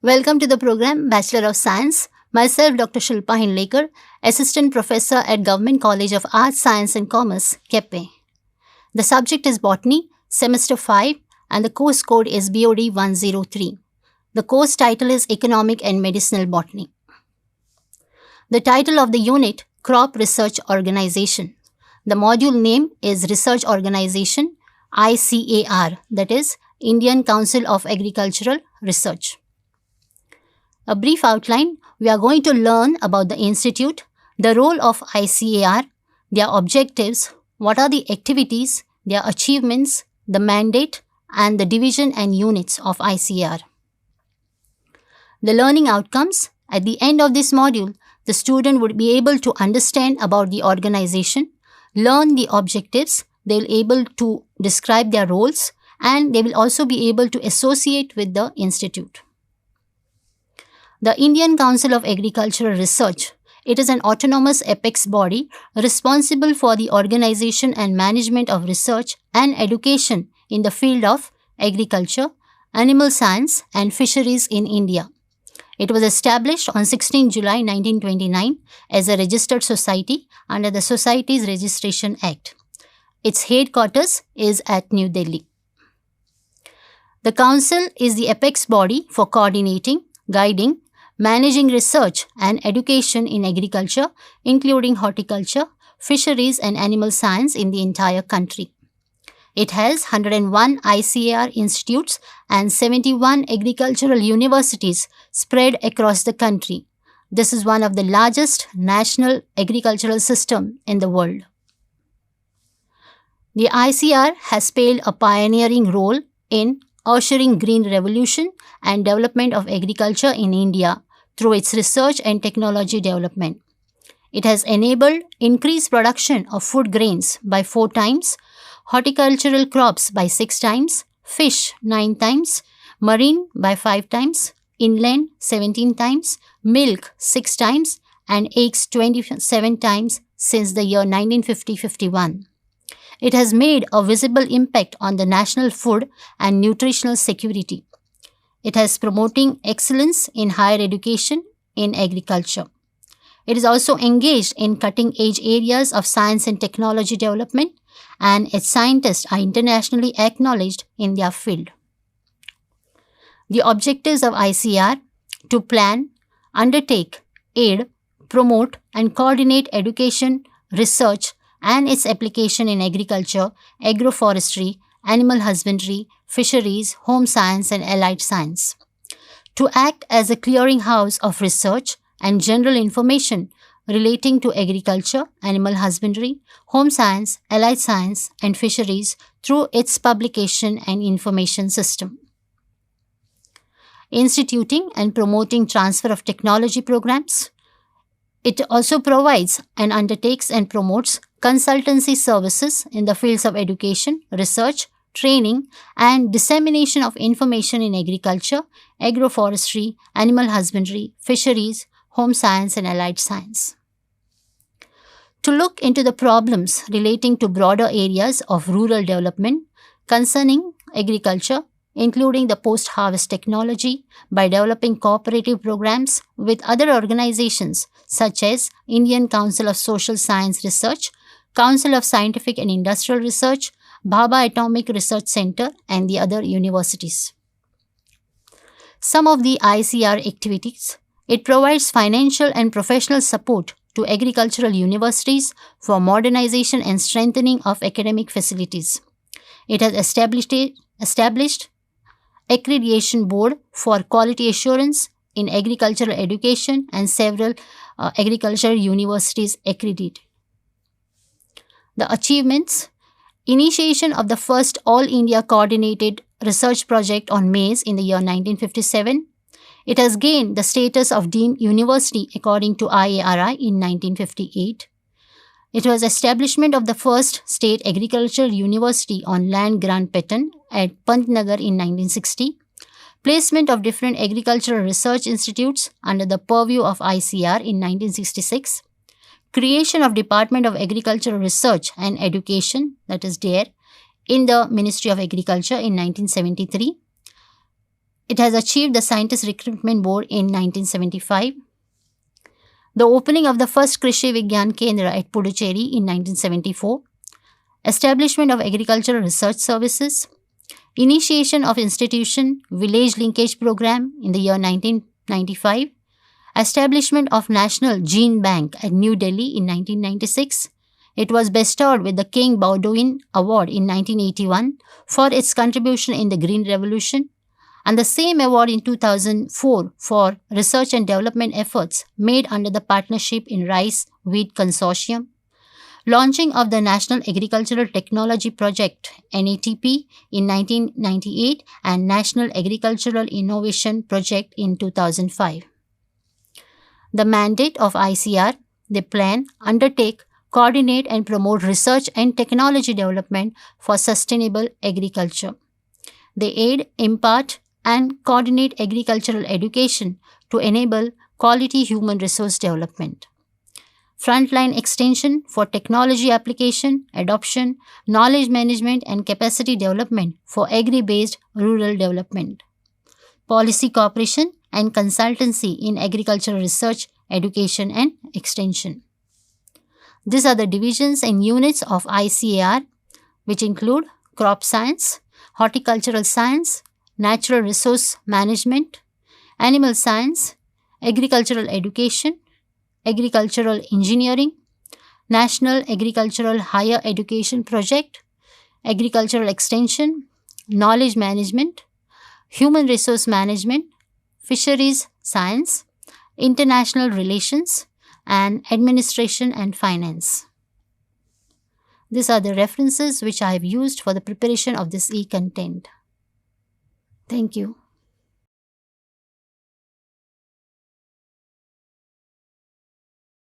Welcome to the program Bachelor of Science. Myself, Dr. Shilpa Hindlekar, Assistant Professor at Government College of Arts, Science and Commerce, KEPE. The subject is Botany, Semester 5, and the course code is BOD 103. The course title is Economic and Medicinal Botany. The title of the unit, Crop Research Organization. The module name is Research Organization, ICAR, that is Indian Council of Agricultural Research. A brief outline, we are going to learn about the institute, the role of ICAR, their objectives, what are the activities, their achievements, the mandate, and the division and units of ICAR. The learning outcomes, at the end of this module, the student would be able to understand about the organization, learn the objectives, they will be able to describe their roles, and they will also be able to associate with the institute. The Indian Council of Agricultural Research. It is an autonomous apex body responsible for the organization and management of research and education in the field of agriculture, animal science, and fisheries in India. It was established on 16 July 1929 as a registered society under the Societies Registration Act. Its headquarters is at New Delhi. The Council is the apex body for coordinating, guiding, managing research and education in agriculture, including horticulture, fisheries and animal science in the entire country. It has 101 ICAR institutes and 71 agricultural universities spread across the country. This is one of the largest national agricultural systems in the world. The ICAR has played a pioneering role in ushering green revolution and development of agriculture in India through its research and technology development. It has enabled increased production of food grains by 4 times, horticultural crops by 6 times, fish 9 times, marine by 5 times, inland 17 times, milk 6 times, and eggs 27 times since the year 1950-51. It has made a visible impact on the national food and nutritional security. It has promoting excellence in higher education in agriculture. It is also engaged in cutting-edge areas of science and technology development, and its scientists are internationally acknowledged in their field. The objectives of ICAR: to plan, undertake, aid, promote, and coordinate education, research, and its application in agriculture, agroforestry, animal husbandry, fisheries, home science, and allied science. To act as a clearinghouse of research and general information relating to agriculture, animal husbandry, home science, allied science, and fisheries through its publication and information system. Instituting and promoting transfer of technology programs. It also provides and undertakes and promotes consultancy services in the fields of education, research, training, and dissemination of information in agriculture, agroforestry, animal husbandry, fisheries, home science, and allied science. To look into the problems relating to broader areas of rural development concerning agriculture, including the post-harvest technology, by developing cooperative programs with other organizations such as Indian Council of Social Science Research, Council of Scientific and Industrial Research, Bhabha Atomic Research Center, and the other universities. Some of the ICAR activities. It provides financial and professional support to agricultural universities for modernization and strengthening of academic facilities. It has established accreditation board for quality assurance in agricultural education, and several agricultural universities accredited. The achievements: initiation of the first All India Coordinated Research Project on maize in the year 1957. It has gained the status of deemed university according to IARI in 1958. It was establishment of the first state agricultural university on land grant pattern at Pantnagar in 1960. Placement of different agricultural research institutes under the purview of ICAR in 1966. Creation of Department of Agricultural Research and Education, that is DARE, in the Ministry of Agriculture in 1973. It has achieved the Scientist Recruitment Board in 1975. The opening of the first Krishi Vigyan Kendra at Puducherry in 1974. Establishment of Agricultural Research Services. Initiation of Institution Village Linkage Program in the year 1995. Establishment of National Gene Bank at New Delhi in 1996. It was bestowed with the King Baudouin Award in 1981 for its contribution in the Green Revolution, and the same award in 2004 for research and development efforts made under the Partnership in Rice Wheat Consortium. Launching of the National Agricultural Technology Project (NATP) in 1998 and National Agricultural Innovation Project in 2005. The mandate of ICR: they plan, undertake, coordinate and promote research and technology development for sustainable agriculture. They aid, impart and coordinate agricultural education to enable quality human resource development. Frontline extension for technology application, adoption, knowledge management and capacity development for agri-based rural development. Policy cooperation and consultancy in agricultural research, education and extension. These are the divisions and units of ICAR, which include crop science, horticultural science, natural resource management, animal science, agricultural education, agricultural engineering, National Agricultural Higher Education Project, agricultural extension, knowledge management, human resource management, fisheries science, international relations, and administration and finance. These are the references which I have used for the preparation of this e-content. Thank you.